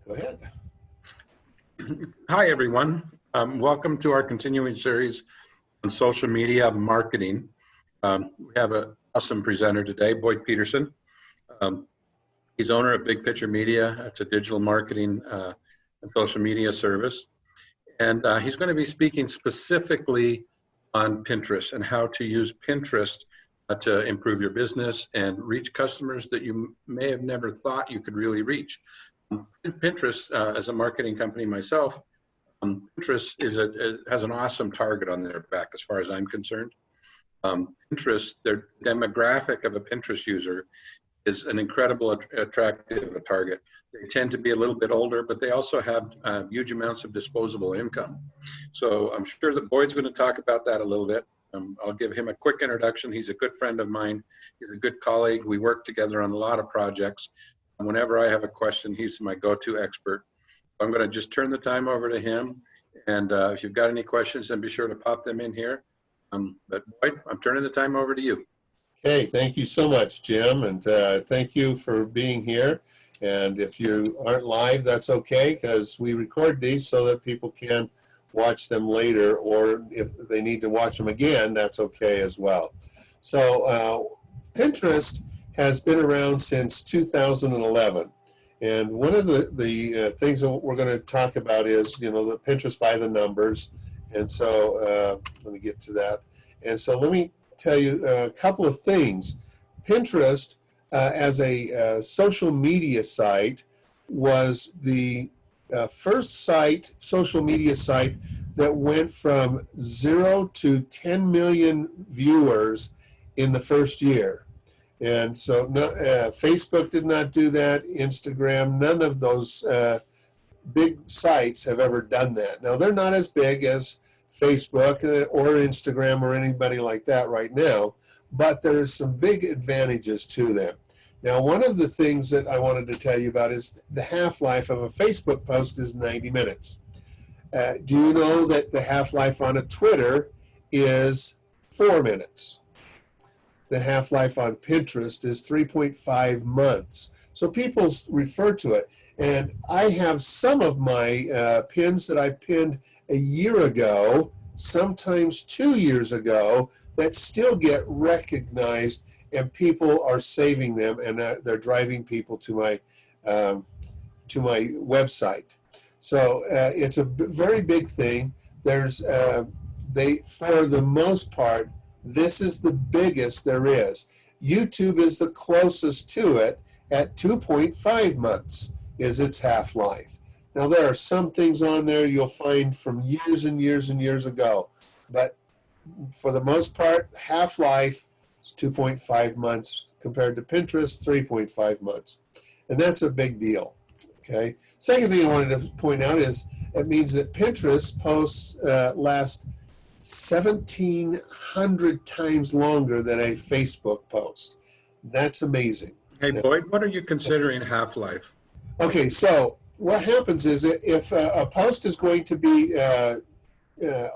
Go ahead. Hi, everyone. Welcome to our continuing series on social media marketing. We have an awesome presenter today, Boyd Peterson. He's owner of Big Picture Media. It's a digital marketing and social media service. And he's going to be speaking specifically on Pinterest and how to use Pinterest to improve your business and reach customers that you may have never thought you could really reach. Pinterest, as a marketing company myself, Pinterest has an awesome target on their back as far as I'm concerned. Pinterest, their demographic of a Pinterest user is an incredible, attractive target. They tend to be a little bit older, but they also have huge amounts of disposable income. So I'm sure that Boyd's going to talk about that a little bit. I'll give him a quick introduction. He's a good friend of mine. He's a good colleague. We work together on a lot of projects. Whenever I have a question, he's my go-to expert. I'm going to just turn the time over to him. And if you've got any questions, then be sure to pop them in here. But Boyd, I'm turning the time over to you. Okay, thank you so much, Jim, and thank you for being here. And if you aren't live, that's okay, because we record these so that people can watch them later, or if they need to watch them again, that's okay as well. So Pinterest has been around since 2011. And one of the things that we're going to talk about is, the Pinterest by the numbers. And so let me get to that. And so let me tell you a couple of things. Pinterest, as a social media site, was the first social media site that went from 0 to 10 million viewers in the first year. And so Facebook did not do that, Instagram, none of those big sites have ever done that. Now, they're not as big as Facebook or Instagram or anybody like that right now, but there's some big advantages to them. Now, one of the things that I wanted to tell you about is the half-life of a Facebook post is 90 minutes. Do you know that the half-life on a Twitter is 4 minutes? The half-life on Pinterest is 3.5 months. So people refer to it. And I have some of my pins that I pinned a year ago, sometimes 2 years ago, that still get recognized, and people are saving them, and they're driving people to my website. So it's a very big thing. There's for the most part, this is the biggest there is. YouTube is the closest to it at 2.5 months is its half-life. Now, there are some things on there you'll find from years and years and years ago, but for the most part, half-life is 2.5 months compared to Pinterest, 3.5 months. And that's a big deal, okay? Second thing I wanted to point out is it means that Pinterest posts last 1,700 times longer than a Facebook post. That's amazing. Hey, Boyd, what are you considering half-life? Okay, so what happens is if a post is going to be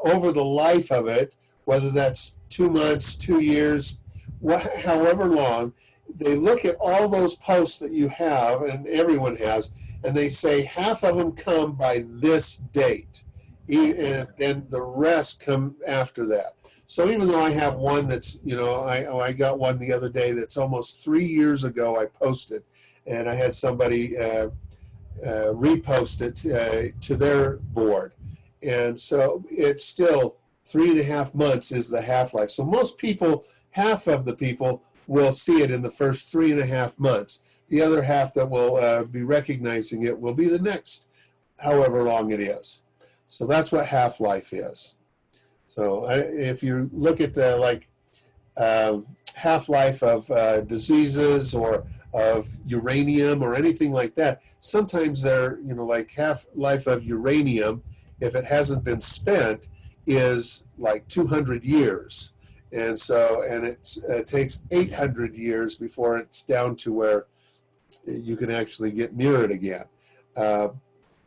over the life of it, whether that's 2 months, 2 years, however long, they look at all those posts that you have, and everyone has, and they say half of them come by this date. And then the rest come after that. So even though I have one that's, I got one the other day that's almost 3 years ago I posted, and I had somebody repost it to their board. And so it's still 3.5 months is the half-life. So most people, half of the people will see it in the first 3.5 months. The other half that will be recognizing it will be the next, however long it is. So that's what half-life is. So if you look at the half-life of diseases or of uranium or anything like that, sometimes they're, like half-life of uranium, if it hasn't been spent, is like 200 years. And so, and it takes 800 years before it's down to where you can actually get near it again.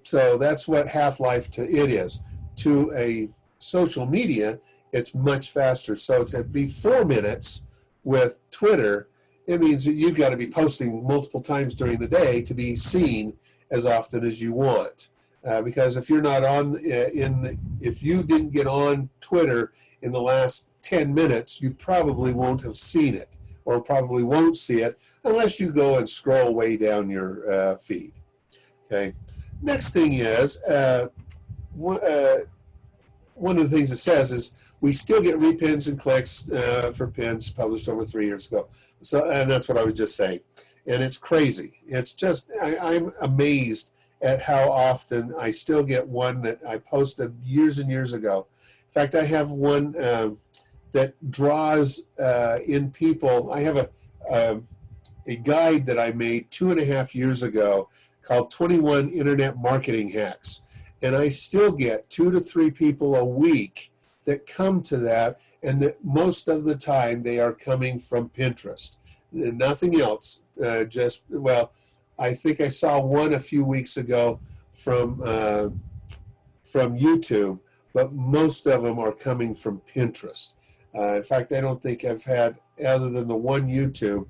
So that's what half-life to it is. To a social media, it's much faster. So to be 4 minutes with Twitter, it means that you've got to be posting multiple times during the day to be seen as often as you want. Because if you're not on if you didn't get on Twitter in the last 10 minutes, you probably won't have seen it, or probably won't see it unless you go and scroll way down your feed. Okay. Next thing is one of the things it says is we still get repins and clicks for pins published over 3 years ago. So, and that's what I was just saying. And it's crazy. It's just, I'm amazed at how often I still get one that I posted years and years ago. In fact, I have one that draws in people. I have a guide that I made 2.5 years ago called 21 Internet Marketing Hacks. And I still get 2 to 3 people a week that come to that, and that most of the time they are coming from Pinterest. Nothing else. I think I saw one a few weeks ago from YouTube, but most of them are coming from Pinterest. In fact, I don't think I've had, other than the one YouTube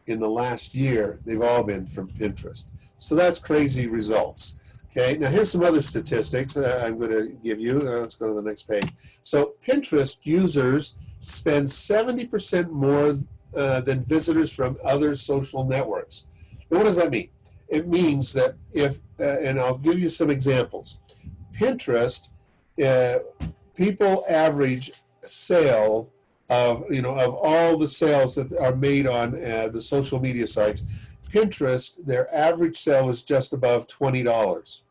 in the last year, they've all been from Pinterest. So that's crazy results. Okay, now here's some other statistics I'm going to give you. Let's go to the next page. So Pinterest users spend 70% more than visitors from other social networks. Now, what does that mean? It means that if, and I'll give you some examples. Pinterest, people average sale of all the sales that are made on the social media sites. Pinterest, their average sale is just above $20.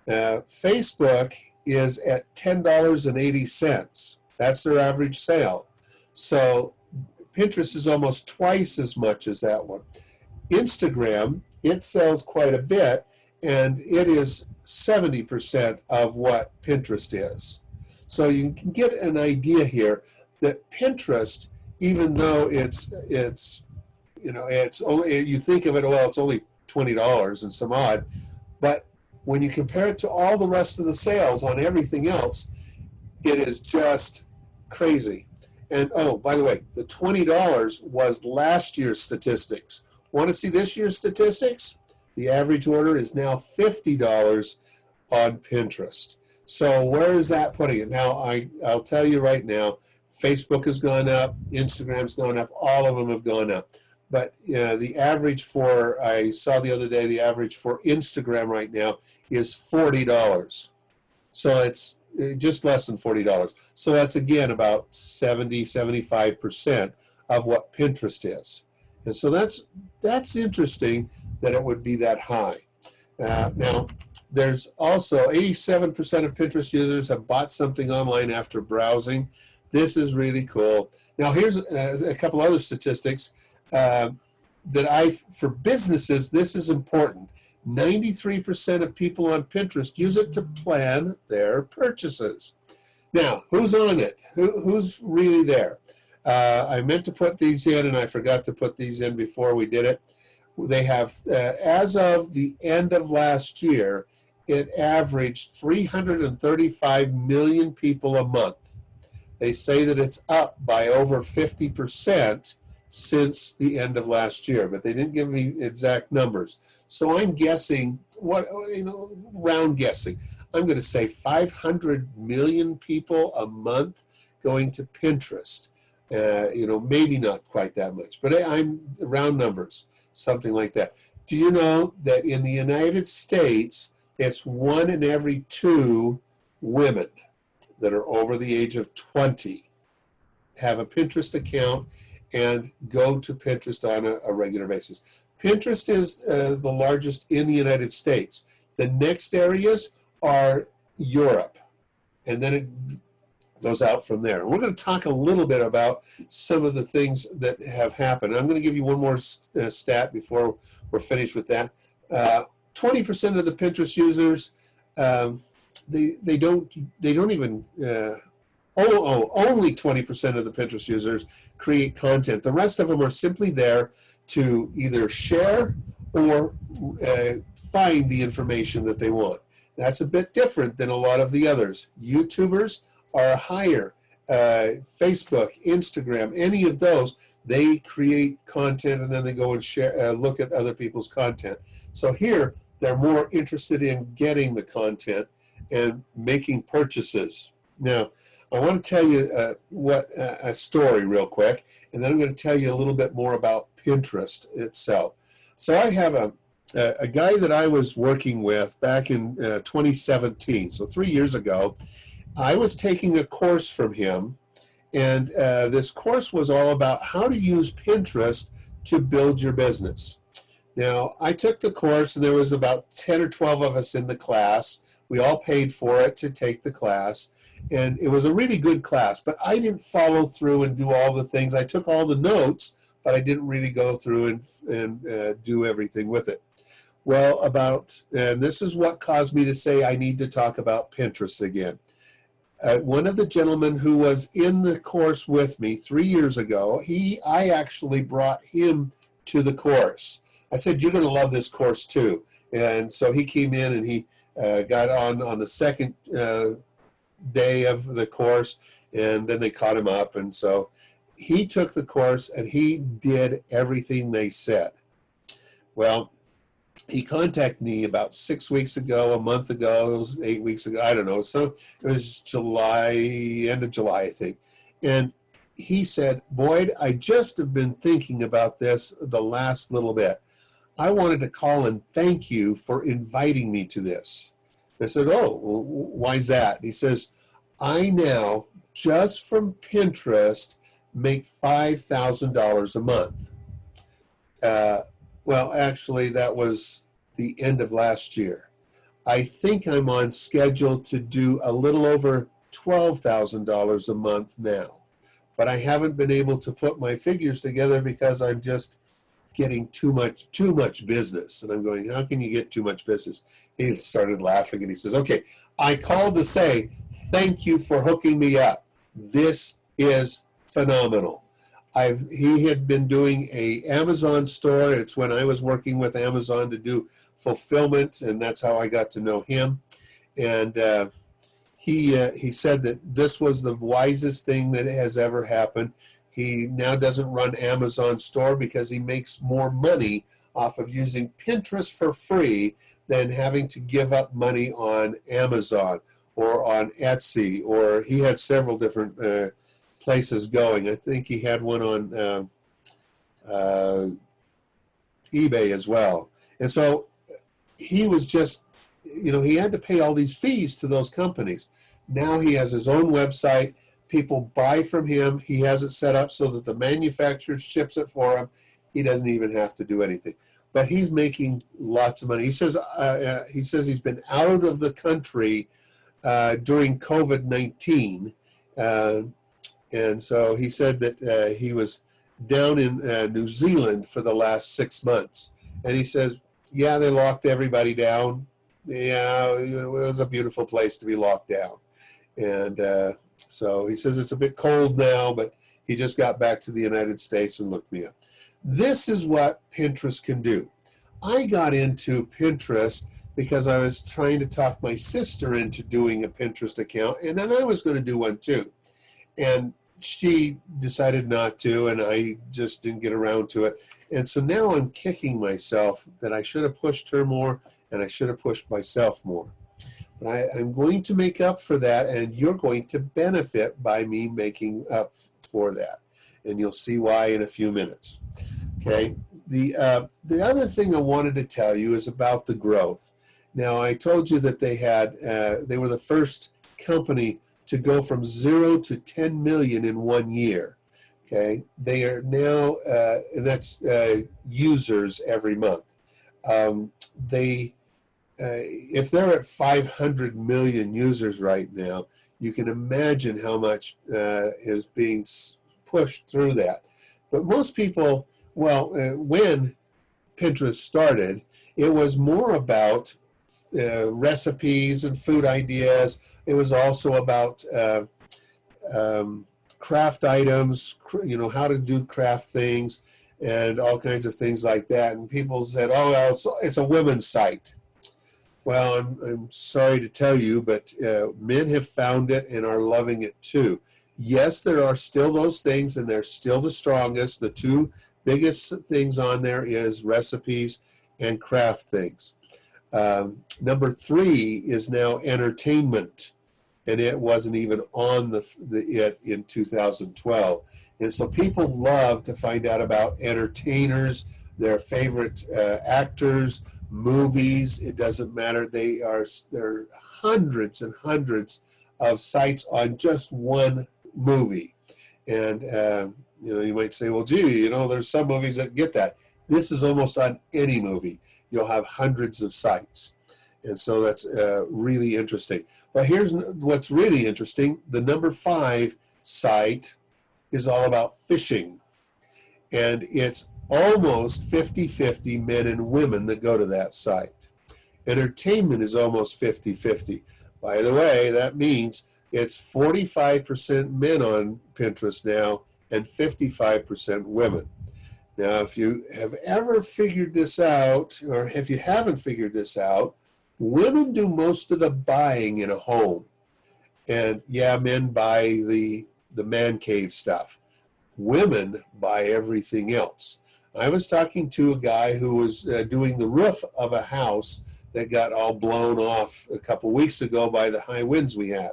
Facebook is at $10.80. That's their average sale. So Pinterest is almost twice as much as that one. Instagram, it sells quite a bit, and it is 70% of what Pinterest is. So you can get an idea here that Pinterest, even though it's only, you think of it, well, it's only $20 and some odd, but when you compare it to all the rest of the sales on everything else, it is just crazy. And oh, by the way, the $20 was last year's statistics. Want to see this year's statistics? The average order is now $50 on Pinterest. So where is that putting it? Now, I'll tell you right now, Facebook has gone up, Instagram's gone up, all of them have gone up. But the average for, I saw the other day, the average for Instagram right now is $40. So it's just less than $40. So that's, again, about 75% of what Pinterest is. And so that's interesting that it would be that high. Now, there's also 87% of Pinterest users have bought something online after browsing. This is really cool. Now, here's a couple other statistics for businesses, this is important. 93% of people on Pinterest use it to plan their purchases. Now, who's on it? Who's really there? I meant to put these in, and I forgot to put these in before we did it. They have, as of the end of last year, it averaged 335 million people a month. They say that it's up by over 50% since the end of last year, but they didn't give me exact numbers. So I'm guessing, round guessing, I'm going to say 500 million people a month going to Pinterest. Maybe not quite that much, but I'm round numbers, something like that. Do you know that in the United States, it's 1 in every 2 women that are over the age of 20 have a Pinterest account and go to Pinterest on a regular basis. Pinterest is the largest in the United States. The next areas are Europe, and then it goes out from there. We're going to talk a little bit about some of the things that have happened. I'm going to give you one more stat before we're finished with that. 20% of the Pinterest users, they don't even, only 20% of the Pinterest users create content. The rest of them are simply there to either share or find the information that they want. That's a bit different than a lot of the others. YouTubers are higher. Facebook, Instagram, any of those, they create content and then they go and share, look at other people's content. So here, they're more interested in getting the content and making purchases. Now, I want to tell you a story real quick, and then I'm going to tell you a little bit more about Pinterest itself. So I have a guy that I was working with back in 2017, so 3 years ago. I was taking a course from him, and this course was all about how to use Pinterest to build your business. Now, I took the course, and there was about 10 or 12 of us in the class. We all paid for it to take the class, and it was a really good class, but I didn't follow through and do all the things. I took all the notes, but I didn't really go through and do everything with it. Well, and this is what caused me to say I need to talk about Pinterest again. One of the gentlemen who was in the course with me 3 years ago, I actually brought him to the course. I said, you're going to love this course too. And so he came in and he got on the second day of the course, and then they caught him up. And so he took the course and he did everything they said. Well, he contacted me about 6 weeks ago, a month ago, 8 weeks ago, I don't know. So it was end of July, I think. And he said, Boyd, I just have been thinking about this the last little bit. I wanted to call and thank you for inviting me to this. I said, oh, well, why's that? And he says, I now, just from Pinterest, make $5,000 a month. Well, actually, that was the end of last year. I think I'm on schedule to do a little over $12,000 a month now. But I haven't been able to put my figures together because I'm just getting too much business. And I'm going, how can you get too much business? He started laughing and he says, okay, I called to say thank you for hooking me up. This is phenomenal. He had been doing a Amazon store. It's when I was working with Amazon to do fulfillment, and that's how I got to know him. And he said that this was the wisest thing that has ever happened. He now doesn't run Amazon store because he makes more money off of using Pinterest for free than having to give up money on Amazon or on Etsy, or he had several different places going. I think he had one on eBay as well. And so he was just, he had to pay all these fees to those companies. Now he has his own website. People buy from him. He has it set up so that the manufacturer ships it for him. He doesn't even have to do anything. But he's making lots of money. He says he's been out of the country during COVID-19. And so he said that he was down in New Zealand for the last 6 months. And he says, yeah, they locked everybody down. Yeah, it was a beautiful place to be locked down. And so he says it's a bit cold now, but he just got back to the United States and looked me up. This is what Pinterest can do. I got into Pinterest because I was trying to talk my sister into doing a Pinterest account, and then I was going to do one too. And she decided not to, and I just didn't get around to it. And so now I'm kicking myself that I should have pushed her more, and I should have pushed myself more. But I'm going to make up for that, and you're going to benefit by me making up for that. And you'll see why in a few minutes. Okay. The other thing I wanted to tell you is about the growth. Now, I told you that they were the first company to go from 0 to 10 million in 1 year. Okay. They are now, and that's users every month. If they're at 500 million users right now, you can imagine how much is being pushed through that. But most people, when Pinterest started, it was more about recipes and food ideas. It was also about craft items, how to do craft things and all kinds of things like that. And people said, oh, well, it's a women's site. Well, I'm sorry to tell you, but men have found it and are loving it too. Yes, there are still those things, and they're still the strongest. The two biggest things on there is recipes and craft things. Number 3 is now entertainment, and it wasn't even on it in 2012. And so people love to find out about entertainers, their favorite actors, movies. It doesn't matter. There are hundreds and hundreds of sites on just one movie. And you might say, well, gee, there's some movies that get that. This is almost on any movie. You'll have hundreds of sites. And so that's really interesting. But here's what's really interesting. The number 5 site is all about fishing. And it's almost 50-50 men and women that go to that site. Entertainment is almost 50-50. By the way, that means it's 45% men on Pinterest now and 55% women. Now, if you have ever figured this out, or if you haven't figured this out, women do most of the buying in a home. And yeah, men buy the man cave stuff. Women buy everything else. I was talking to a guy who was doing the roof of a house that got all blown off a couple weeks ago by the high winds we had.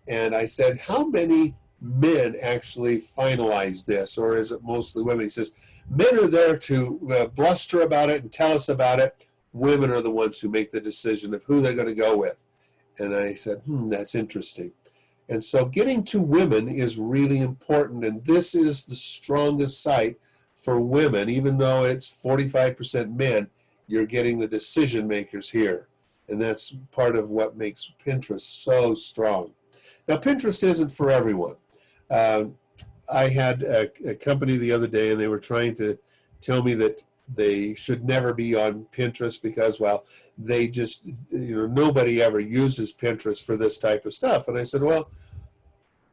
And I said, how many men actually finalize this, or is it mostly women? He says, men are there to bluster about it and tell us about it. Women are the ones who make the decision of who they're going to go with. And I said, that's interesting. And so getting to women is really important, and this is the strongest site for women. Even though it's 45% men, you're getting the decision makers here. And that's part of what makes Pinterest so strong. Now, Pinterest isn't for everyone. I had a company the other day, and they were trying to tell me that they should never be on Pinterest because, well, they just, nobody ever uses Pinterest for this type of stuff. And I said, well,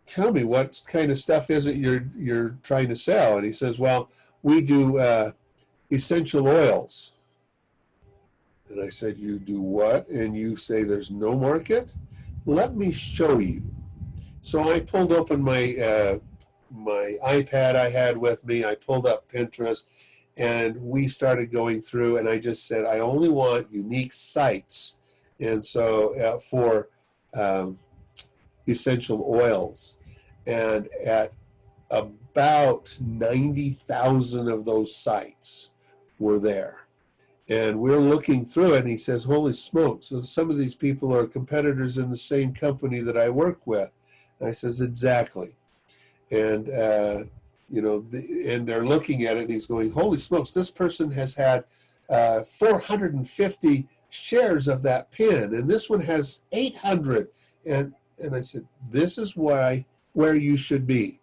tell me, what kind of stuff is it you're trying to sell? And he says, well, we do essential oils. And I said, you do what? And you say there's no market? Let me show you. So I pulled open my my iPad I had with me. I pulled up Pinterest, and we started going through, and I just said, I only want unique sites. And so for essential oils, and at about 90,000 of those sites were there. And we're looking through it, and he says, holy smokes, so some of these people are competitors in the same company that I work with. I says, exactly. And, and they're looking at it, and he's going, holy smokes, this person has had 450 shares of that pin, and this one has 800. And I said, this is where you should be.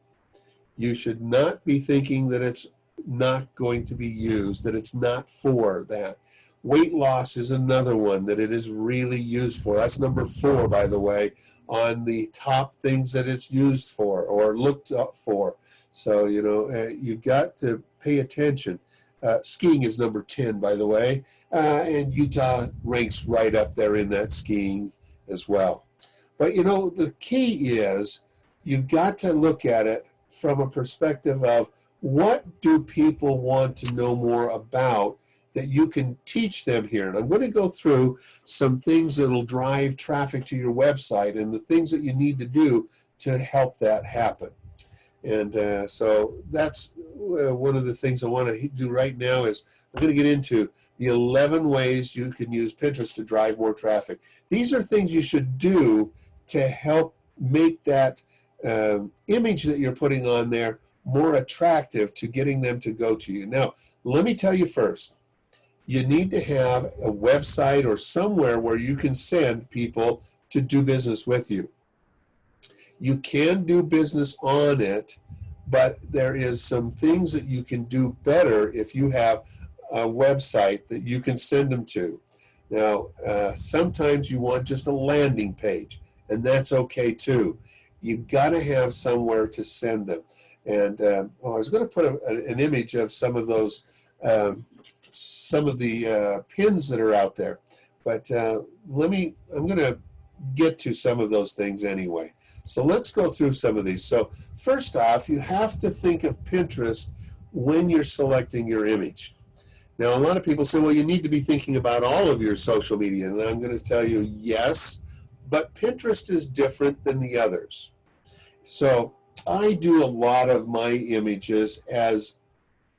You should not be thinking that it's not going to be used, that it's not for that. Weight loss is another one that it is really used for. That's number 4, by the way, on the top things that it's used for or looked up for. So, you've got to pay attention. Skiing is number 10, by the way, and Utah ranks right up there in that skiing as well. But, the key is you've got to look at it from a perspective of what do people want to know more about that you can teach them here. And I'm going to go through some things that will drive traffic to your website and the things that you need to do to help that happen. And so that's one of the things I want to do right now is I'm going to get into the 11 ways you can use Pinterest to drive more traffic. These are things you should do to help make that image that you're putting on there more attractive to getting them to go to you. Now, let me tell you first, you need to have a website or somewhere where you can send people to do business with you. You can do business on it, but there is some things that you can do better if you have a website that you can send them to. Now, sometimes you want just a landing page, and that's okay too. You've got to have somewhere to send them. And I was going to put an image of some of those, some of the pins that are out there, but I'm going to get to some of those things anyway. So let's go through some of these. So first off, you have to think of Pinterest when you're selecting your image. Now, a lot of people say, well, you need to be thinking about all of your social media. And I'm going to tell you, yes, but Pinterest is different than the others. So I do a lot of my images as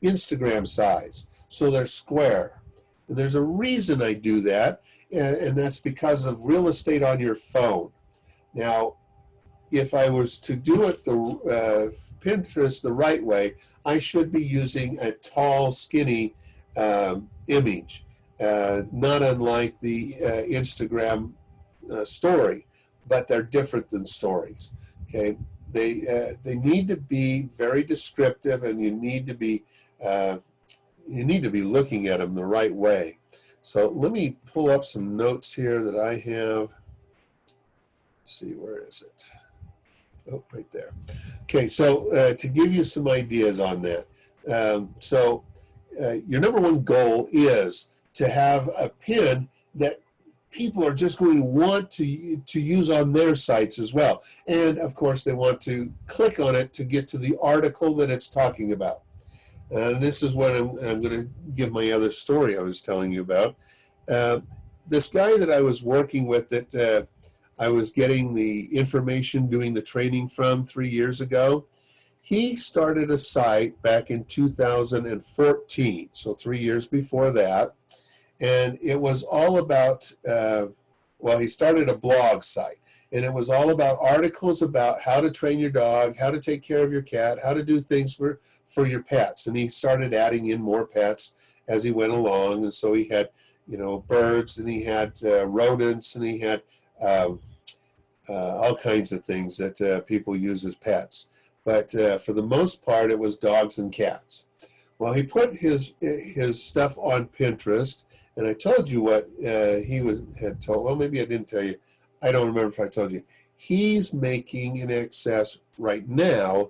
Instagram size. So they're square. And there's a reason I do that, and that's because of real estate on your phone. Now, if I was to do it the Pinterest the right way, I should be using a tall, skinny image, not unlike the Instagram story, but they're different than stories. Okay, they need to be very descriptive, and you need to be looking at them the right way. So let me pull up some notes here that I have. Let's see, where is it? Oh, right there. Okay, so to give you some ideas on that. Your number one goal is to have a pin that people are just going to want to use on their sites as well. And of course, they want to click on it to get to the article that it's talking about. And this is what I'm going to give my other story I was telling you about. This guy that I was working with that I was getting the information, doing the training from 3 years ago, he started a site back in 2014, so 3 years before that. And it was all about, he started a blog site. And it was all about articles about how to train your dog, how to take care of your cat, how to do things for your pets. And he started adding in more pets as he went along. And so he had, birds, and he had rodents, and he had all kinds of things that people use as pets. But for the most part, it was dogs and cats. Well, he put his stuff on Pinterest, and I told you what had told. Well, maybe I didn't tell you. I don't remember if I told you. He's making in excess right now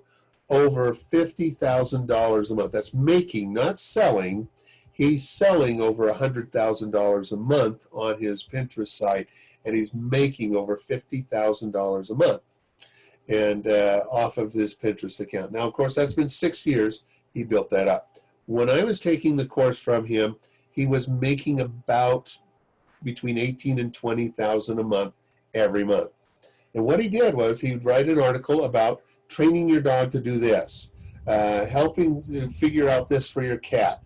over $50,000 a month. That's making, not selling. He's selling over $100,000 a month on his Pinterest site, and he's making over $50,000 a month, and off of this Pinterest account. Now, of course, that's been 6 years he built that up. When I was taking the course from him, he was making about between 18 and 20,000 a month every month. And what he did was he'd write an article about training your dog to do this, helping to figure out this for your cat,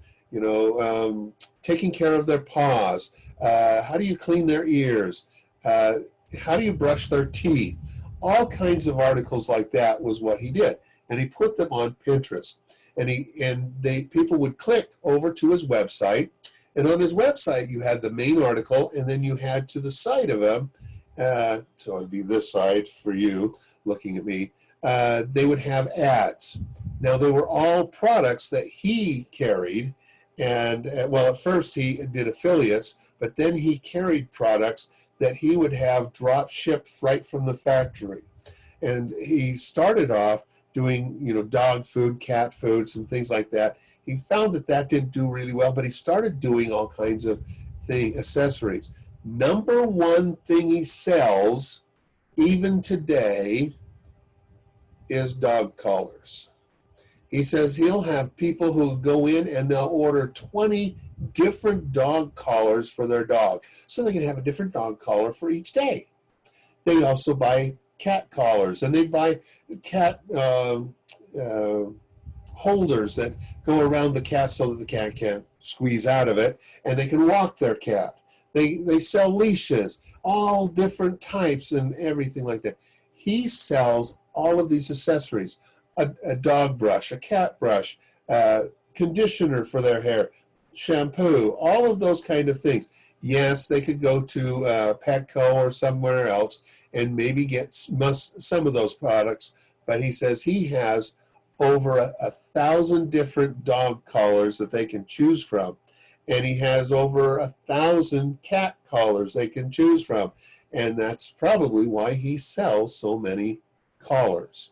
taking care of their paws, how do you clean their ears, how do you brush their teeth. All kinds of articles like that was what he did. And he put them on Pinterest. And people would click over to his website. And on his website, you had the main article, and then you had to the side of him, so it'd be this side for you looking at me, they would have ads. Now, they were all products that he carried. And, at first he did affiliates, but then he carried products that he would have drop shipped right from the factory. And he started off doing, dog food, cat food, some things like that. He found that didn't do really well, but he started doing all kinds of accessories. Number one thing he sells, even today, is dog collars. He says he'll have people who go in and they'll order 20 different dog collars for their dog, so they can have a different dog collar for each day. They also buy cat collars, and they buy cat holders that go around the cat so that the cat can't squeeze out of it, and they can walk their cat. They sell leashes, all different types and everything like that. He sells all of these accessories, a dog brush, a cat brush, conditioner for their hair, shampoo, all of those kind of things. Yes, they could go to Petco or somewhere else and maybe get some of those products, but he says he has over 1,000 different dog collars that they can choose from. And he has over 1,000 cat collars they can choose from. And that's probably why he sells so many collars.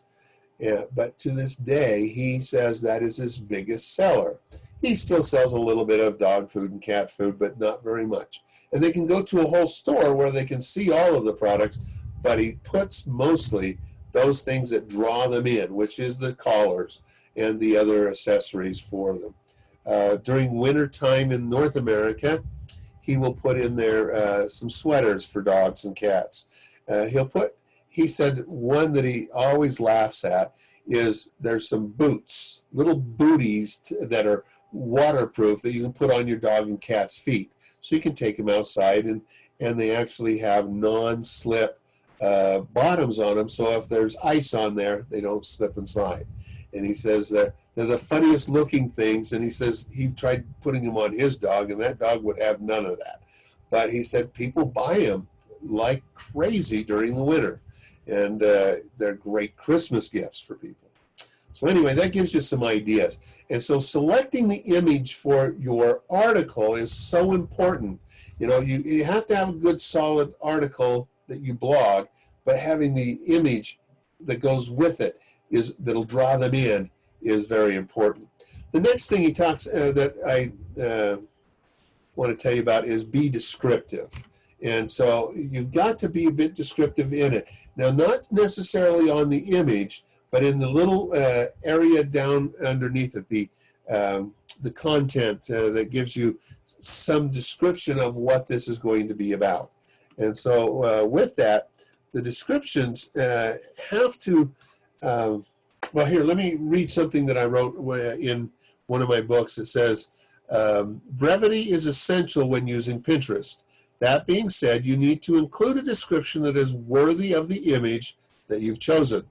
Yeah, but to this day, he says that is his biggest seller. He still sells a little bit of dog food and cat food, but not very much. And they can go to a whole store where they can see all of the products, but he puts mostly those things that draw them in, which is the collars and the other accessories for them. During winter time in North America, he will put in there some sweaters for dogs and cats. He said one that he always laughs at is there's some boots, little booties that are waterproof that you can put on your dog and cat's feet. So you can take them outside, and they actually have non-slip bottoms on them. So if there's ice on there, they don't slip and slide. And he says that they're the funniest looking things. And he says he tried putting them on his dog, and that dog would have none of that. But he said people buy them like crazy during the winter. And they're great Christmas gifts for people. So anyway, that gives you some ideas. And so selecting the image for your article is so important. You know, you have to have a good solid article that you blog, but having the image that goes with it that'll draw them in is very important. The next thing he talks that I want to tell you about is be descriptive. And so you've got to be a bit descriptive in it. Now, not necessarily on the image, but in the little area down underneath it, the content that gives you some description of what this is going to be about. And so with that, the descriptions have to, well, here, let me read something that I wrote in one of my books. It says, brevity is essential when using Pinterest. That being said, you need to include a description that is worthy of the image that you've chosen.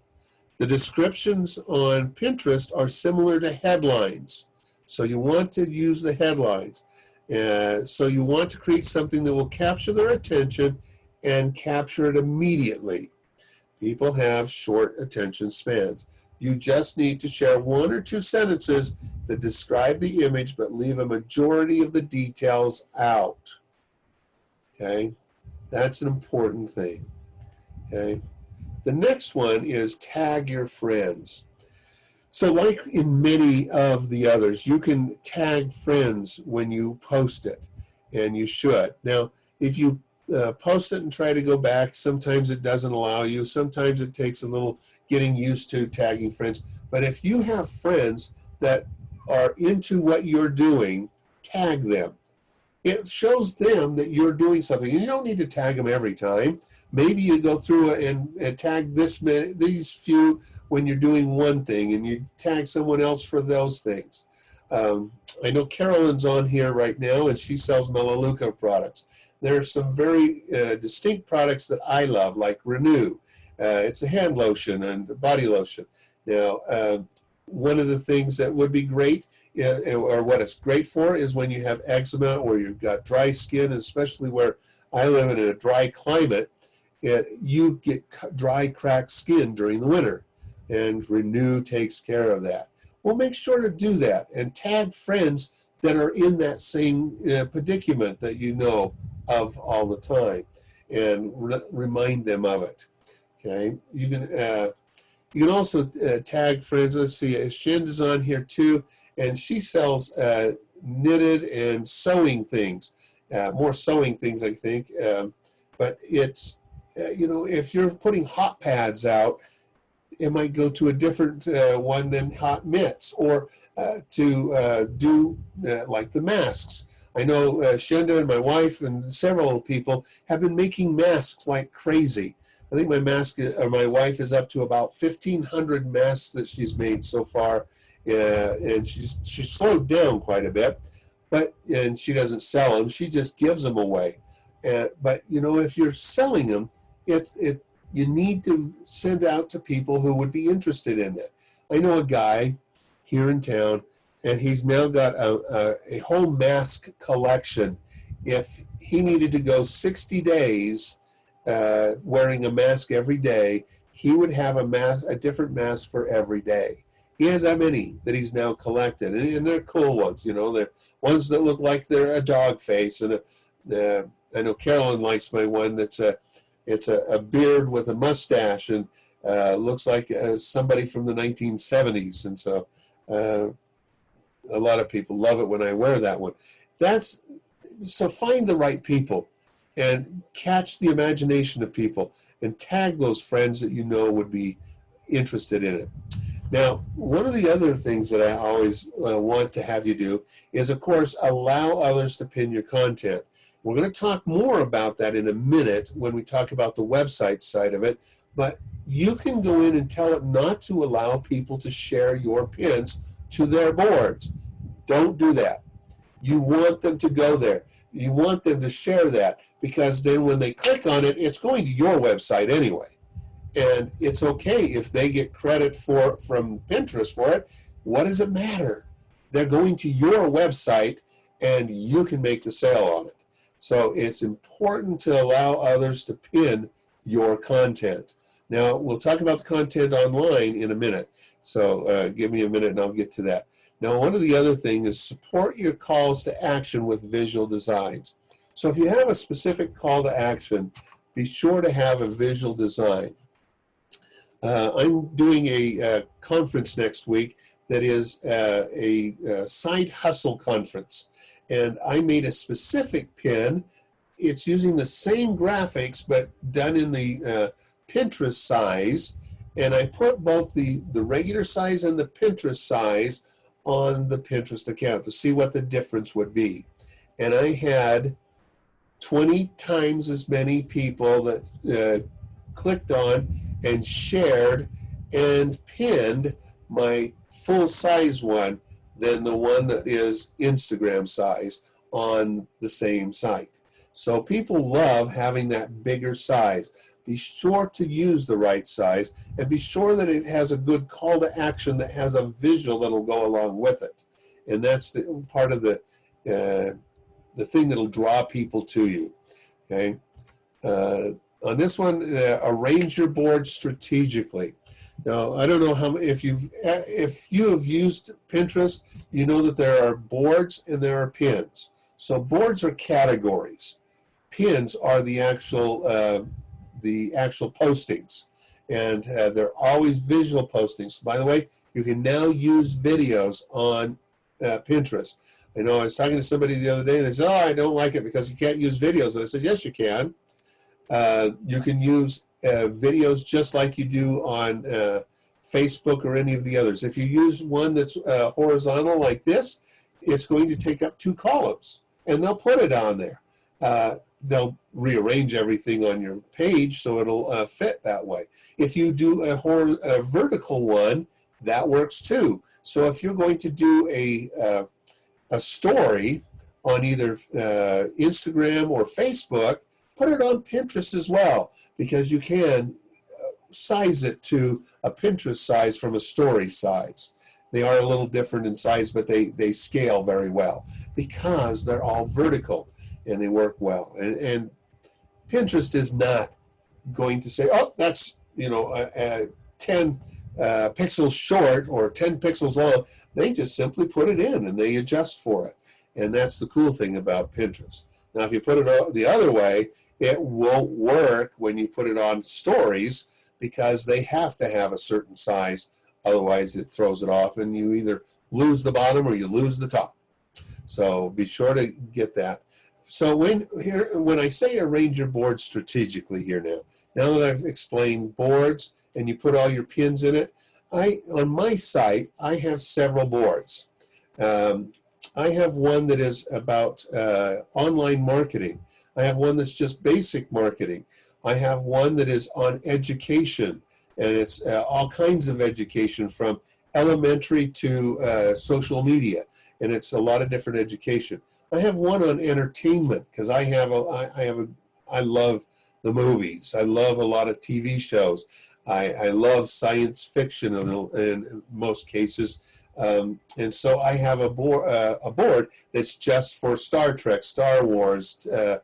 The descriptions on Pinterest are similar to headlines. So you want to use the headlines. So you want to create something that will capture their attention and capture it immediately. People have short attention spans. You just need to share 1 or 2 sentences that describe the image, but leave a majority of the details out. Okay, that's an important thing. Okay, the next one is tag your friends. So like in many of the others, you can tag friends when you post it, and you should. Now, if you post it and try to go back, sometimes it doesn't allow you. Sometimes it takes a little getting used to tagging friends. But if you have friends that are into what you're doing, tag them. It shows them that you're doing something. And you don't need to tag them every time. Maybe you go through and tag these few when you're doing one thing, and you tag someone else for those things. I know Carolyn's on here right now, and she sells Melaleuca products. There are some very distinct products that I love, like Renew. It's a hand lotion and a body lotion. Now, one of the things that would be great, or what it's great for, is when you have eczema or you've got dry skin, especially where I live in a dry climate, you get dry, cracked skin during the winter, and Renew takes care of that. Well, make sure to do that and tag friends that are in that same predicament that you know of all the time, and remind them of it. Okay, you can also tag friends. Let's see, Shinda's on here too, and she sells knitted and sewing things, more sewing things, I think. But it's, if you're putting hot pads out, it might go to a different one than hot mitts, or to do like the masks. I know Shinda and my wife and several people have been making masks like crazy. I think my wife is up to about 1,500 masks that she's made so far, and she's slowed down quite a bit, and she doesn't sell them; she just gives them away. But if you're selling them, you need to send out to people who would be interested in it. I know a guy here in town, and he's now got a whole mask collection. If he needed to go 60 days wearing a mask every day, he would have a different mask for every day. He has that many that he's now collected, and they're cool ones. They're ones that look like they're a dog face. And I know Carolyn likes my one that's it's a beard with a mustache, and looks like somebody from the 1970s. And so a lot of people love it when I wear that one. So find the right people and catch the imagination of people, and tag those friends that you know would be interested in it. Now, one of the other things that I always want to have you do is, of course, allow others to pin your content. We're going to talk more about that in a minute when we talk about the website side of it, but you can go in and tell it not to allow people to share your pins to their boards. Don't do that. You want them to go there. You want them to share that, because then when they click on it, it's going to your website anyway. And it's okay if they get credit from Pinterest for it. What does it matter? They're going to your website and you can make the sale on it. So it's important to allow others to pin your content. Now, we'll talk about the content online in a minute. So give me a minute and I'll get to that. Now, one of the other things is support your calls to action with visual designs. So if you have a specific call to action, be sure to have a visual design. I'm doing a conference next week that is a side hustle conference. And I made a specific pin. It's using the same graphics, but done in the Pinterest size. And I put both the regular size and the Pinterest size on the Pinterest account to see what the difference would be. And I had 20 times as many people that clicked on and shared and pinned my full size one than the one that is Instagram size on the same site. So people love having that bigger size. Be sure to use the right size and be sure that it has a good call to action that has a visual that'll go along with it. And that's the part of the thing that'll draw people to you. Okay. On this one, arrange your board strategically. Now, I don't know how if you have used Pinterest, you know that there are boards and there are pins. So boards are categories. Pins are the actual postings, and they're always visual postings. By the way, you can now use videos on Pinterest. I know I was talking to somebody the other day and they said, "Oh, I don't like it because you can't use videos." And I said, "Yes, you can. You can use videos just like you do on Facebook or any of the others. If you use one that's horizontal like this, it's going to take up 2 columns, and they'll put it on there. They'll rearrange everything on your page so it'll fit that way. If you do a vertical one, that works too. So if you're going to do a story on either Instagram or Facebook, put it on Pinterest as well, because you can size it to a Pinterest size from a story size. They are a little different in size, but they scale very well because they're all vertical and they work well. And Pinterest is not going to say, "Oh, that's 10 pixels short or 10 pixels long." They just simply put it in and they adjust for it. And that's the cool thing about Pinterest. Now, if you put it the other way, it won't work when you put it on stories because they have to have a certain size. Otherwise, it throws it off and you either lose the bottom or you lose the top. So be sure to get that. So when I say arrange your board strategically here now that I've explained boards and you put all your pins in it, on my site, I have several boards. I have one that is about online marketing. I have one that's just basic marketing. I have one that is on education, and it's all kinds of education from elementary to social media, and it's a lot of different education. I have one on entertainment because I love the movies. I love a lot of TV shows. I love science fiction in most cases. And so I have a board that's just for Star Trek, Star Wars, the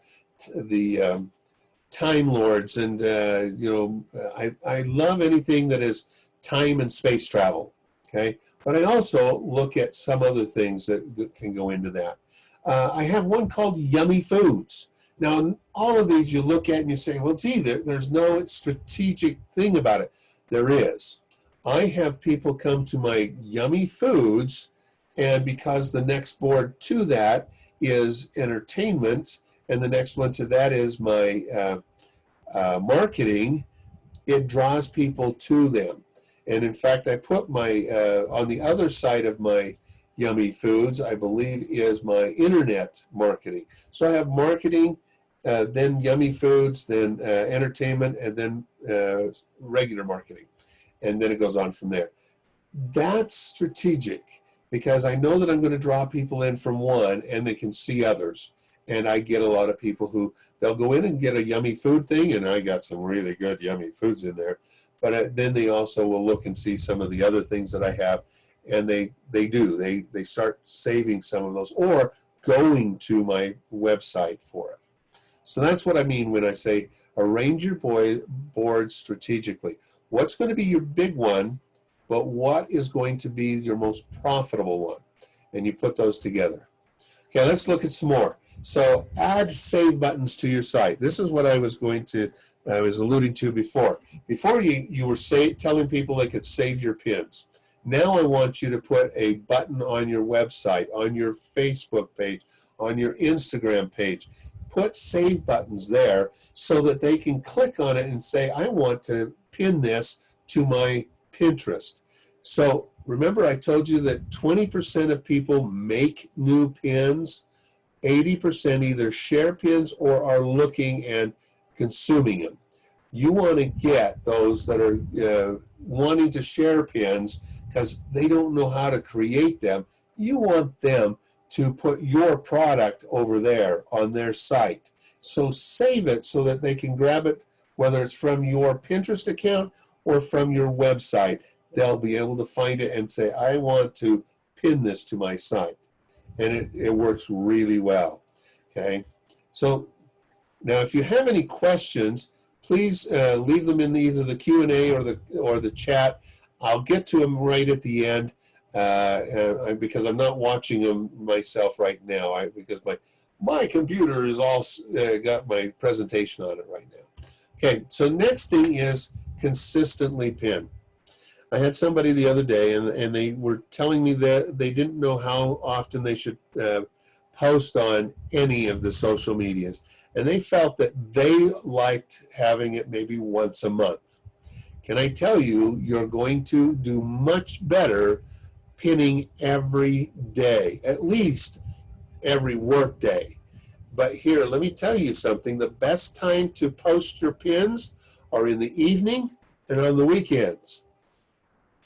Time Lords, and I love anything that is time and space travel. Okay, but I also look at some other things that can go into that. I have one called Yummy Foods. Now, all of these you look at and you say, well, gee, there's no strategic thing about it. There is. I have people come to my Yummy Foods, and because the next board to that is entertainment, and the next one to that is my marketing, it draws people to them. And in fact, I put my, on the other side of my Yummy Foods, I believe, is my internet marketing. So I have marketing, then Yummy Foods, then entertainment, and then regular marketing. And then it goes on from there. That's strategic because I know that I'm going to draw people in from one and they can see others. And I get a lot of people who they'll go in and get a Yummy Food thing, and I got some really good Yummy Foods in there. But then they also will look and see some of the other things that I have, and they start saving some of those or going to my website for it. So that's what I mean when I say arrange your board strategically. What's going to be your big one, but what is going to be your most profitable one? And you put those together. Okay, let's look at some more. So add save buttons to your site. This is what I was alluding to before. Before you were telling people they could save your pins. Now I want you to put a button on your website, on your Facebook page, on your Instagram page. Put save buttons there so that they can click on it and say, I want to pin this to my Pinterest. So remember I told you that 20% of people make new pins, 80% either share pins or are looking and consuming them. You want to get those that are wanting to share pins because they don't know how to create them. You want them to put your product over there on their site. So save it so that they can grab it, whether it's from your Pinterest account or from your website. They'll be able to find it and say, I want to pin this to my site. And it works really well. Okay. So now if you have any questions, please leave them in either the Q&A or the chat. I'll get to them right at the end because I'm not watching them myself right now because my computer is all got my presentation on it right now. Okay, so next thing is consistently pin. I had somebody the other day and they were telling me that they didn't know how often they should post on any of the social medias. And they felt that they liked having it maybe once a month. Can I tell you, you're going to do much better pinning every day, at least every work day. But here, let me tell you something. The best time to post your pins are in the evening and on the weekends.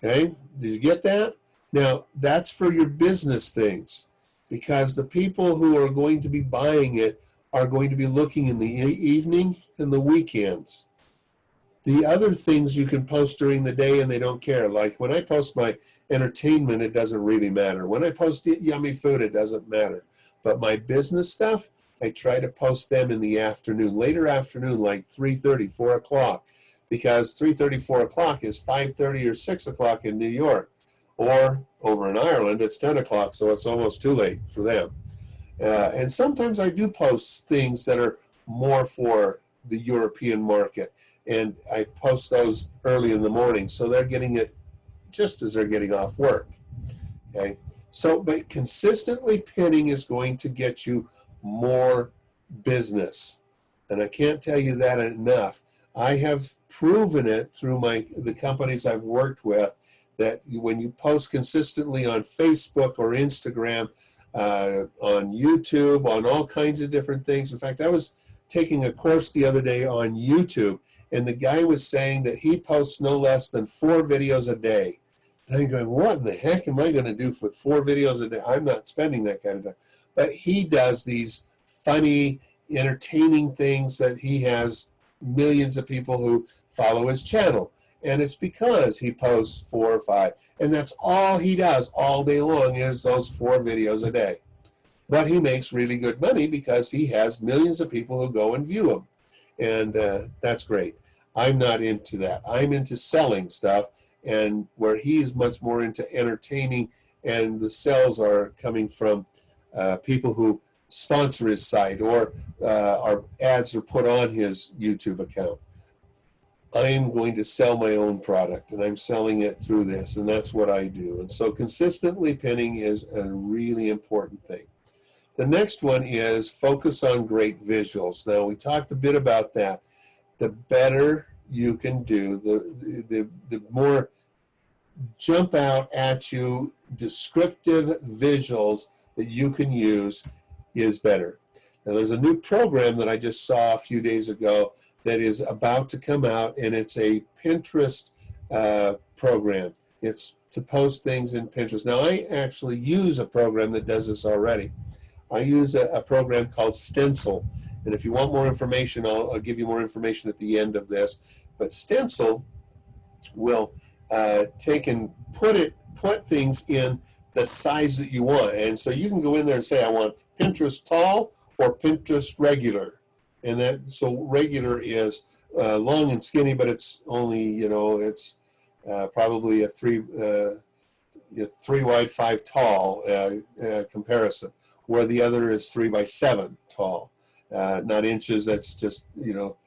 Okay, did you get that? Now, that's for your business things because the people who are going to be buying it are going to be looking in the evening and the weekends. The other things you can post during the day and they don't care. Like when I post my entertainment, it doesn't really matter. When I post Yummy Food, it doesn't matter. But my business stuff, I try to post them in the afternoon, later afternoon, like 3:30, 4 o'clock. Because 3:30, 4 o'clock is 5:30 or 6 o'clock in New York. Or over in Ireland, it's 10 o'clock, so it's almost too late for them. And sometimes I do post things that are more for the European market. And I post those early in the morning, so they're getting it just as they're getting off work. Okay, so but consistently pinning is going to get you more business. And I can't tell you that enough. I have proven it through the companies I've worked with that when you post consistently on Facebook or Instagram, on YouTube, on all kinds of different things. In fact, I was taking a course the other day on YouTube, and the guy was saying that he posts no less than 4 videos a day. And I'm going, what in the heck am I going to do with 4 videos a day? I'm not spending that kind of time. But he does these funny, entertaining things that he has millions of people who follow his channel. And it's because he posts 4 or 5. And that's all he does all day long is those 4 videos a day. But he makes really good money because he has millions of people who go and view him. And that's great. I'm not into that. I'm into selling stuff, and where he's much more into entertaining, and the sales are coming from people who sponsor his site or our ads are put on his YouTube account. I am going to sell my own product, and I'm selling it through this, and that's what I do. And so consistently pinning is a really important thing. The next one is focus on great visuals. Now, we talked a bit about that. The better you can do, the more jump out at you descriptive visuals that you can use is better. Now, there's a new program that I just saw a few days ago that is about to come out, and it's a Pinterest program. It's to post things in Pinterest. Now, I actually use a program that does this already. I use a program called Stencil, and if you want more information, I'll give you more information at the end of this. But Stencil will take and put things in the size that you want, and so you can go in there and say, I want Pinterest tall or Pinterest regular, and that so regular is long and skinny, but it's only, you know, it's probably a three wide, 5 tall comparison, where the other is 3 by 7 tall, not inches. That's just, you know,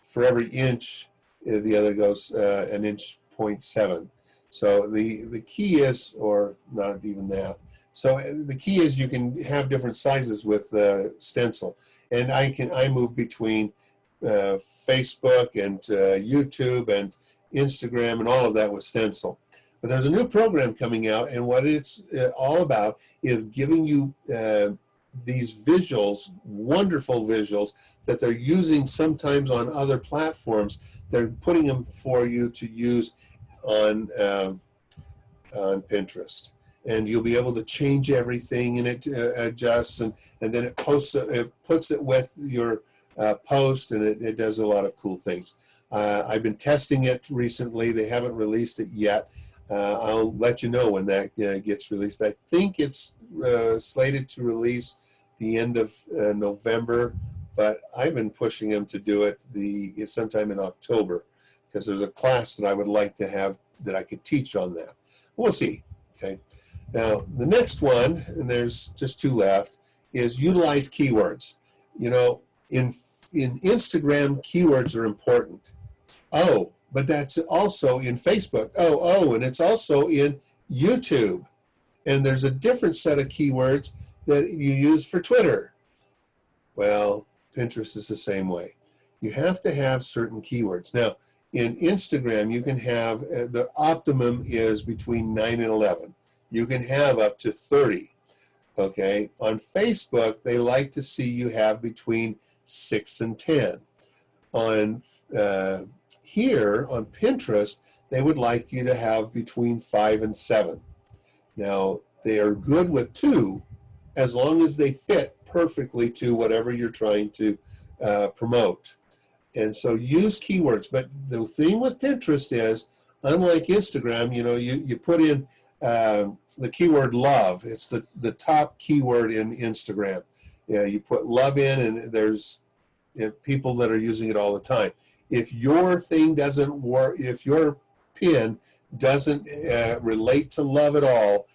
for every inch, the other goes an inch 0.7. So the key is, or not even that. So the key is you can have different sizes with Stencil, and I move between Facebook and YouTube and Instagram and all of that with Stencil. But there's a new program coming out, and what it's all about is giving you these visuals, wonderful visuals that they're using sometimes on other platforms. They're putting them for you to use on Pinterest. And you'll be able to change everything, and it adjusts, and then it puts it with your post, and it does a lot of cool things. I've been testing it recently. They haven't released it yet. I'll let you know when that gets released. I think it's slated to release the end of November, but I've been pushing them to do it sometime in October, because there's a class that I would like to have that I could teach on that. We'll see. Okay. Now, the next one, and there's just 2 left, is utilize keywords. You know, in Instagram, keywords are important. Oh, but that's also in Facebook. And it's also in YouTube. And there's a different set of keywords that you use for Twitter. Well, Pinterest is the same way. You have to have certain keywords. Now, in Instagram, you can have, the optimum is between 9 and 11. You can have up to 30, okay? On Facebook, they like to see you have between 6 and 10. On here, on Pinterest, they would like you to have between 5 and 7. Now, they are good with 2, as long as they fit perfectly to whatever you're trying to promote. And so use keywords. But the thing with Pinterest is, unlike Instagram, you know, you put in the keyword love. It's the top keyword in Instagram. Yeah, you put love in, and there's people that are using it all the time. If your thing doesn't work, if your pin doesn't relate to love at all,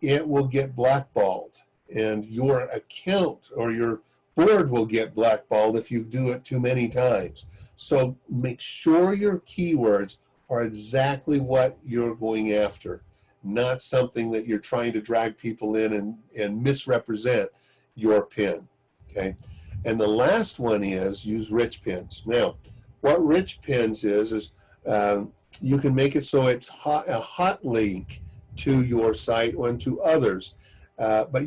it will get blackballed, and your account or your board will get blackballed if you do it too many times. So make sure your keywords are exactly what you're going after, not something that you're trying to drag people in and misrepresent your pin, okay? And the last one is use rich pins. Now, what rich pins is you can make it so it's a hot link to your site or to others, but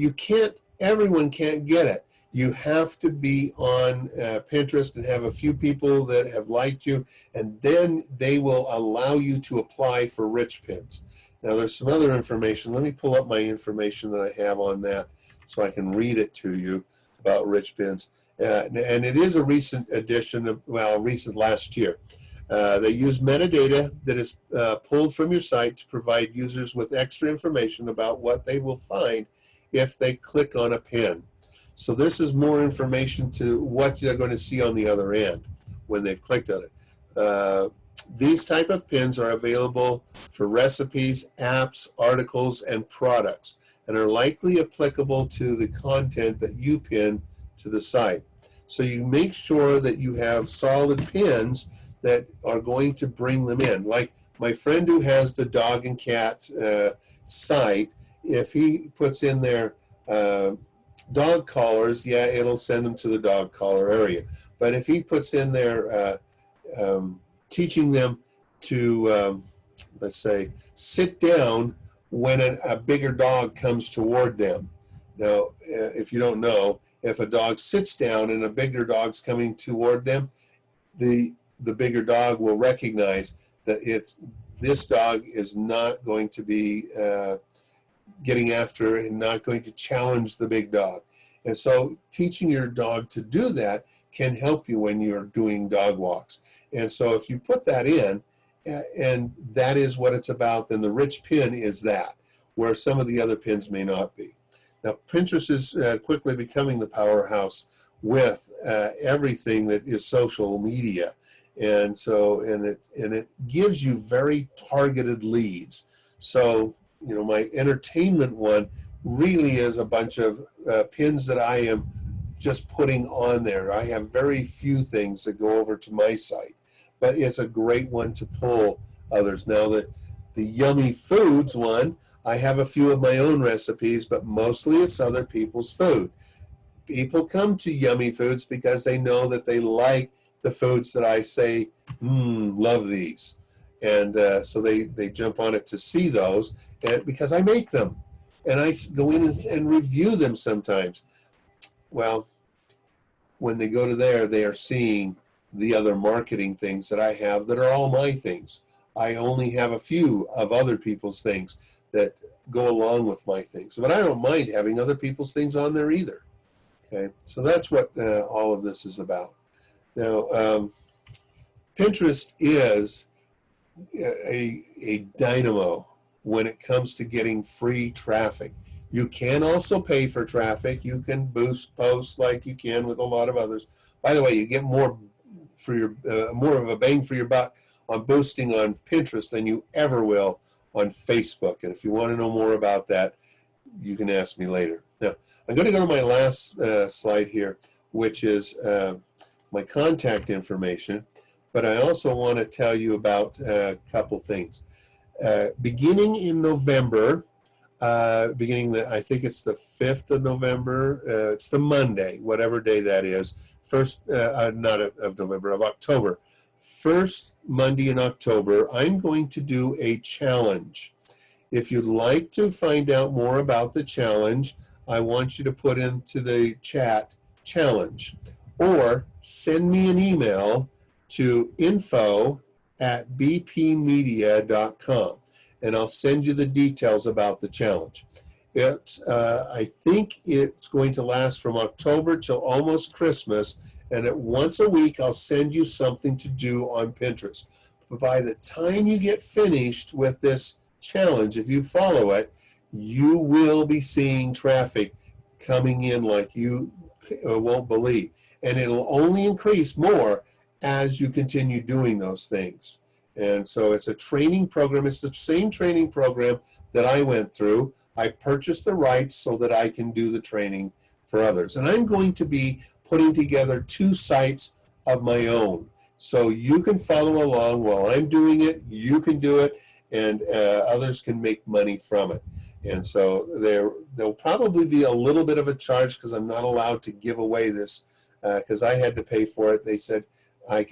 everyone can't get it. You have to be on Pinterest and have a few people that have liked you, and then they will allow you to apply for rich pins. Now, there's some other information. Let me pull up my information that I have on that so I can read it to you about rich pins. And it is a recent addition, recent last year. They use metadata that is pulled from your site to provide users with extra information about what they will find if they click on a pin. So this is more information to what you're going to see on the other end when they've clicked on it. These type of pins are available for recipes, apps, articles, and products, and are likely applicable to the content that you pin to the site. So you make sure that you have solid pins that are going to bring them in. Like my friend who has the dog and cat site, if he puts in their dog collars, yeah, it'll send them to the dog collar area. But if he puts in there teaching them to let's say, sit down when a bigger dog comes toward them. Now, if you don't know, if a dog sits down and a bigger dog's coming toward them, the bigger dog will recognize that this dog is not going to be getting after and not going to challenge the big dog. And so teaching your dog to do that can help you when you're doing dog walks. And so if you put that in, and that is what it's about, then the rich pin is that, where some of the other pins may not be. Now, Pinterest is quickly becoming the powerhouse with everything that is social media. And so, and it gives you very targeted leads. So, you know, my entertainment one really is a bunch of pins that I am just putting on there. I have very few things that go over to my site, but it's a great one to pull others. Now, the yummy foods one, I have a few of my own recipes, but mostly it's other people's food. People come to Yummy Foods because they know that they like the foods that I say, love these. And so they jump on it to see those, and because I make them. And I go in and review them sometimes. Well, when they go to there, they are seeing the other marketing things that I have that are all my things. I only have a few of other people's things that go along with my things. But I don't mind having other people's things on there either. Okay, so that's what all of this is about. Now, Pinterest is a dynamo when it comes to getting free traffic. You can also pay for traffic. You can boost posts like you can with a lot of others. By the way, you get more for your more of a bang for your buck on boosting on Pinterest than you ever will on Facebook. And if you want to know more about that, you can ask me later. Now, I'm going to go to my last slide here, which is my contact information. But I also want to tell you about a couple things. Beginning in November, I think it's the 5th of November, it's the Monday, whatever day that is, not of November, of October. First Monday in October, I'm going to do a challenge. If you'd like to find out more about the challenge, I want you to put into the chat challenge, or send me an email to info@bpmedia.com, and I'll send you the details about the challenge. I think it's going to last from October till almost Christmas, and once a week I'll send you something to do on Pinterest. But by the time you get finished with this challenge, if you follow it, you will be seeing traffic coming in like you won't believe. And it'll only increase more as you continue doing those things. And so it's a training program. It's the same training program that I went through. I purchased the rights so that I can do the training for others. And I'm going to be putting together 2 sites of my own. So you can follow along while I'm doing it, you can do it, and others can make money from it. And so there'll probably be a little bit of a charge because I'm not allowed to give away this because I had to pay for it. They said I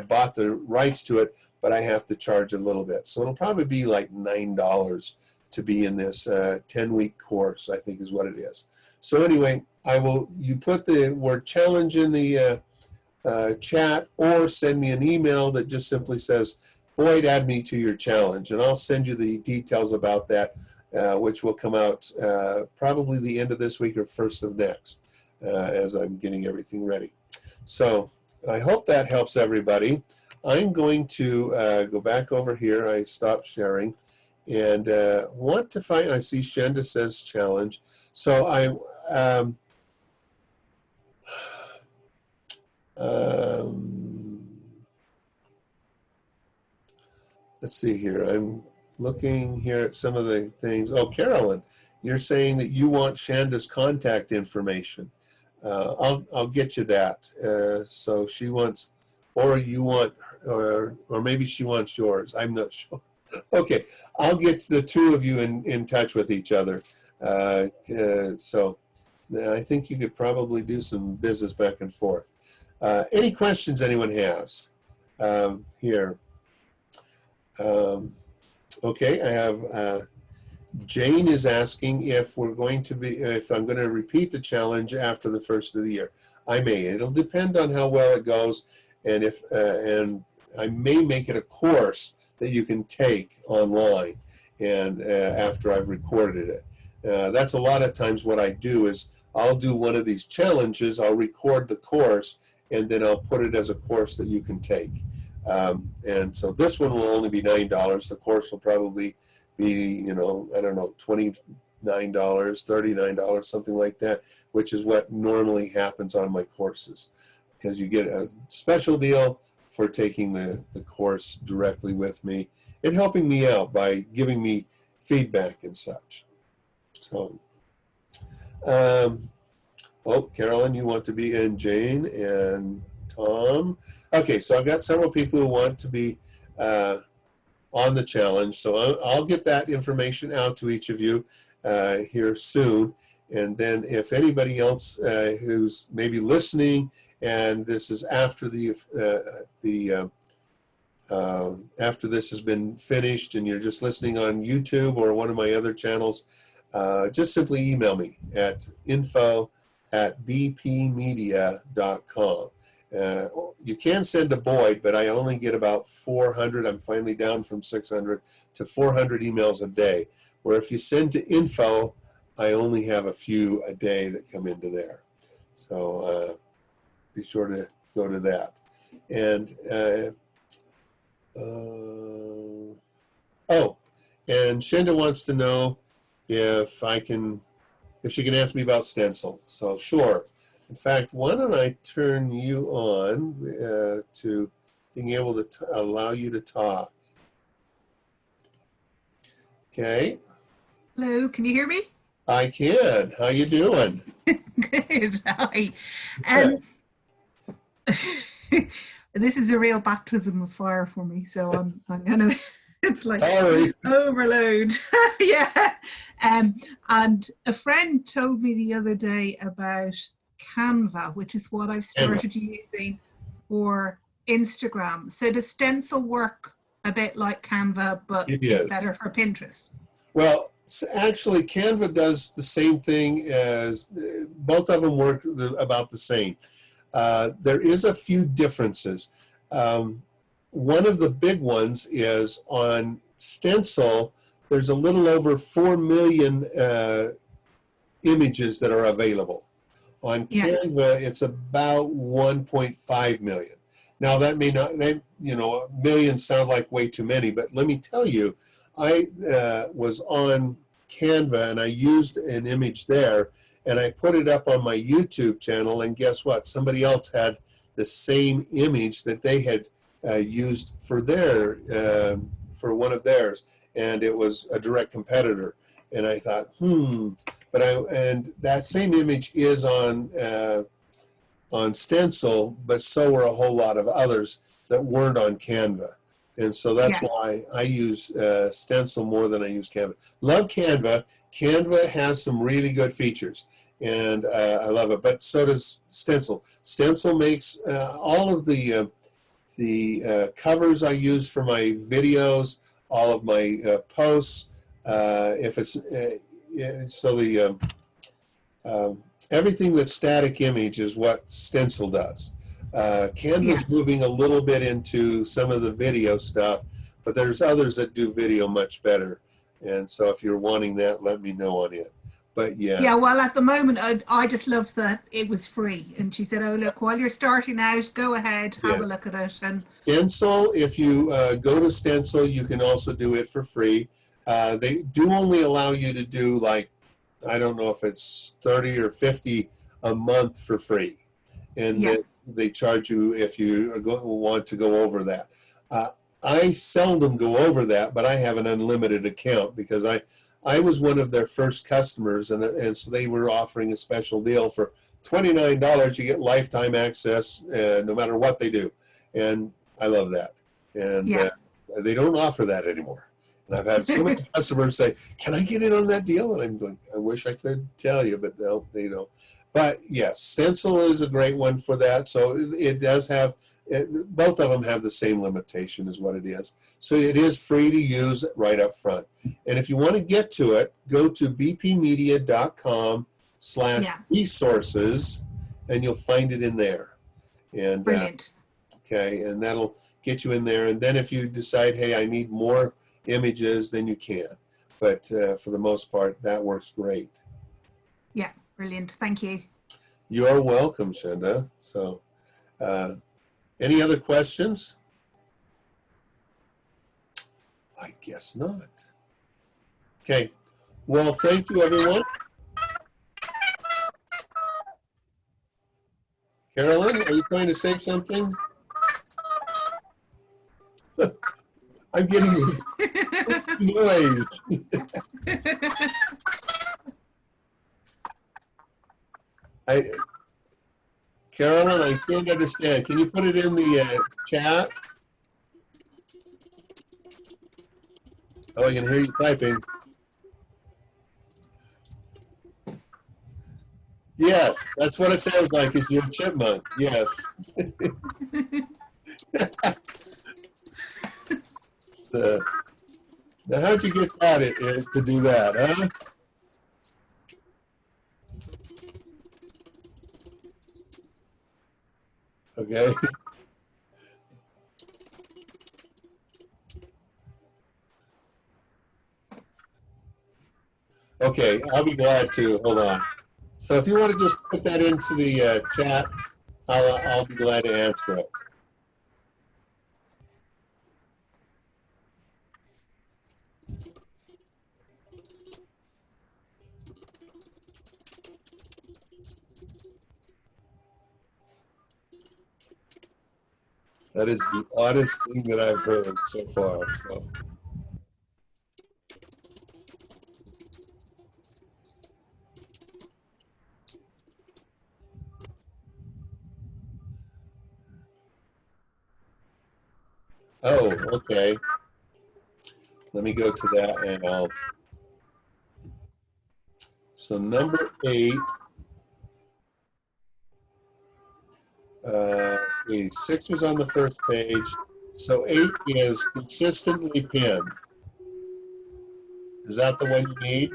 bought the rights to it, but I have to charge a little bit. So it'll probably be like $9 to be in this 10-week course, I think is what it is. So anyway, you put the word challenge in the chat, or send me an email that just simply says, Boyd, add me to your challenge, and I'll send you the details about that, which will come out probably the end of this week or first of next, as I'm getting everything ready. So I hope that helps everybody. I'm going to go back over here. I stopped sharing and want to find, I see Shenda says challenge. So let's see here. I'm looking here at some of the things. Oh, Carolyn, you're saying that you want Shanda's contact information. I'll get you that. So she wants, or you want, or maybe she wants yours. I'm not sure. Okay, I'll get the 2 of you in touch with each other. So I think you could probably do some business back and forth. Any questions anyone has here? Okay, I have Jane is asking if I'm going to repeat the challenge after the first of the year. I may. It'll depend on how well it goes, and and I may make it a course that you can take online, and after I've recorded it. That's a lot of times what I do is I'll do one of these challenges, I'll record the course, and then I'll put it as a course that you can take. And so this one will only be $9. The course will probably be, I don't know, $29, $39, something like that, which is what normally happens on my courses, because you get a special deal for taking the course directly with me and helping me out by giving me feedback and such. So, Carolyn, you want to be in, Jane and Tom. Okay, so I've got several people who want to be on the challenge. So I'll get that information out to each of you here soon. And then if anybody else who's maybe listening, and this is after after this has been finished, and you're just listening on YouTube or one of my other channels, just simply email me at info@bpmedia.com. You can send to Boyd, but I only get about 400. I'm finally down from 600 to 400 emails a day. Where if you send to info, I only have a few a day that come into there. So be sure to go to that. And and Shenda wants to know if she can ask me about Stencil. So sure. In fact, why don't I turn you on to being able to allow you to talk. Okay. Hello, can you hear me? I can. How you doing? Good. Hi. This is a real baptism of fire for me, so I'm gonna. It's like Sorry. overload. Yeah. And a friend told me the other day about Canva, which is what I've started using for Instagram. So does Stencil work a bit like Canva, but it's better for Pinterest? Well, actually, Canva does the same thing as both of them work about the same. There is a few differences. One of the big ones is on Stencil, there's a little over 4 million images that are available. On Canva, it's about 1.5 million. Now, that may not, millions sound like way too many, but let me tell you, I was on Canva and I used an image there and I put it up on my YouTube channel, and guess what? Somebody else had the same image that they had used for for one of theirs, and it was a direct competitor. And I thought, and that same image is on Stencil, but so were a whole lot of others that weren't on Canva. And so that's why I use Stencil more than I use Canva. Love Canva. Canva has some really good features, and I love it. But so does Stencil. Stencil makes all of the covers I use for my videos, all of my posts. If it's everything that's static image is what Stencil does. Canva's moving a little bit into some of the video stuff, but there's others that do video much better. And so if you're wanting that, let me know on it. But yeah, well, at the moment, I just loved that it was free. And she said, oh, look, while you're starting out, go ahead, have a look at it. And Stencil, if you go to Stencil, you can also do it for free. They do only allow you to do, like, I don't know if it's 30 or 50 a month for free. And then they charge you if you want to go over that. I seldom go over that, but I have an unlimited account because I was one of their first customers, and so they were offering a special deal for $29. You get lifetime access no matter what they do, and I love that. And they don't offer that anymore. And I've had so many customers say, "Can I get in on that deal?" And I'm going, "I wish I could tell you, but no, they don't." But yes, Stencil is a great one for that. So it does have, both of them have the same limitation, is what it is. So it is free to use right up front. And if you want to get to it, go to bpmedia.com/resources, and you'll find it in there. And Brilliant. okay, and that'll get you in there. And then if you decide, hey, I need more images, then you can. But for the most part, that works great. Yeah, brilliant. Thank you. You're welcome, Shenda. So, any other questions? I guess not. Okay. Well, thank you, everyone. Carolyn, are you trying to say something? I'm getting this noise. Carolyn, I can't understand. Can you put it in the chat? Oh, I can hear you typing. Yes, that's what it sounds like. Is your chipmunk? Yes. Now, how'd you get that to do that, huh? Okay. Okay, I'll be glad to. Hold on. So if you want to just put that into the chat, I'll be glad to answer it. That is the oddest thing that I've heard so far. So. Oh, okay. Let me go to that and I'll. So number 8. 6 was on the first page. So 8 is consistently pinned. Is that the one you need?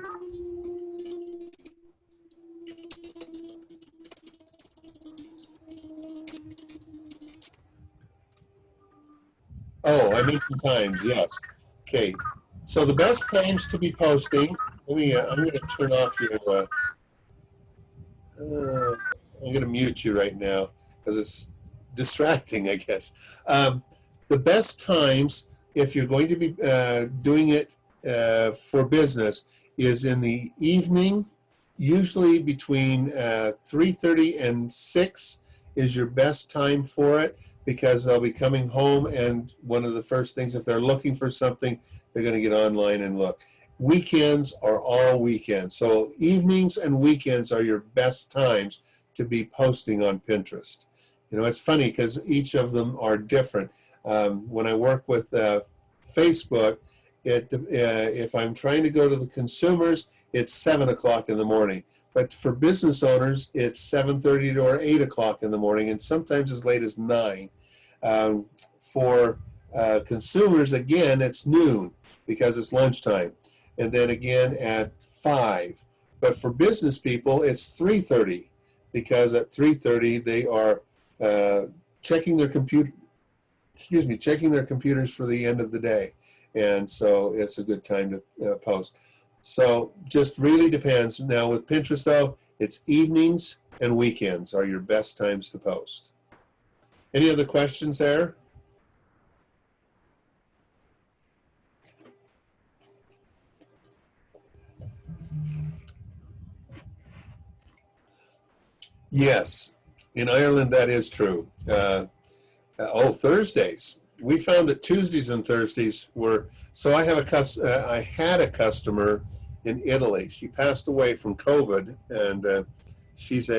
Oh, I mentioned times, yes. Okay, so the best times to be posting, let me, I'm going to turn off your, I'm going to mute you right now because it's distracting, I guess. The best times, if you're going to be doing it for business, is in the evening, usually between 3:30 and 6 is your best time for it, because they'll be coming home, and one of the first things, if they're looking for something, they're going to get online and look. Weekends are all weekends. So evenings and weekends are your best times to be posting on Pinterest. You know, it's funny because each of them are different. When I work with Facebook, if I'm trying to go to the consumers, it's 7 o'clock in the morning. But for business owners, it's 7:30 or 8 o'clock in the morning, and sometimes as late as 9. For consumers, again, it's noon because it's lunchtime, and then again at 5. But for business people, it's 3:30 because at 3:30 they are checking their checking their computers for the end of the day, and so it's a good time to post. So just really depends. Now with Pinterest though, it's evenings and weekends are your best times to post. Any other questions there? Yes, in Ireland that is true. Thursdays. We found that Tuesdays and Thursdays were, so I had a customer in Italy. She passed away from COVID, and she's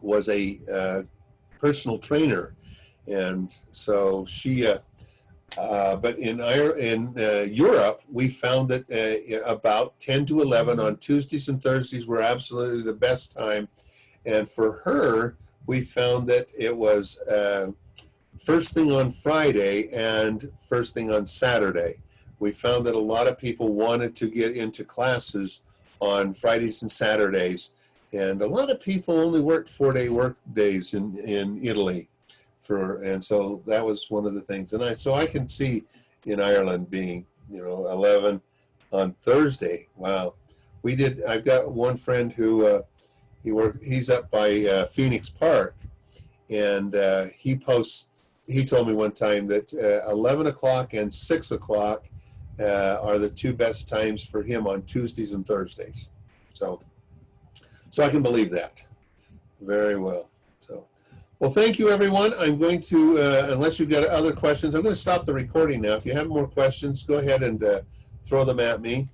was a personal trainer, and so she But in Europe, we found that about 10 to 11 on Tuesdays and Thursdays were absolutely the best time. And for her, we found that it was first thing on Friday and first thing on Saturday. We found that a lot of people wanted to get into classes on Fridays and Saturdays. And a lot of people only worked 4-day work days in Italy. And so that was one of the things. And so I can see in Ireland being, 11 on Thursday. Wow. I've got one friend who, he's up by Phoenix Park, and he told me one time that 11 o'clock and 6 o'clock are the two best times for him on Tuesdays and Thursdays. So I can believe that. Very well. Well, thank you, everyone. I'm going to, unless you've got other questions, I'm going to stop the recording now. If you have more questions, go ahead and throw them at me.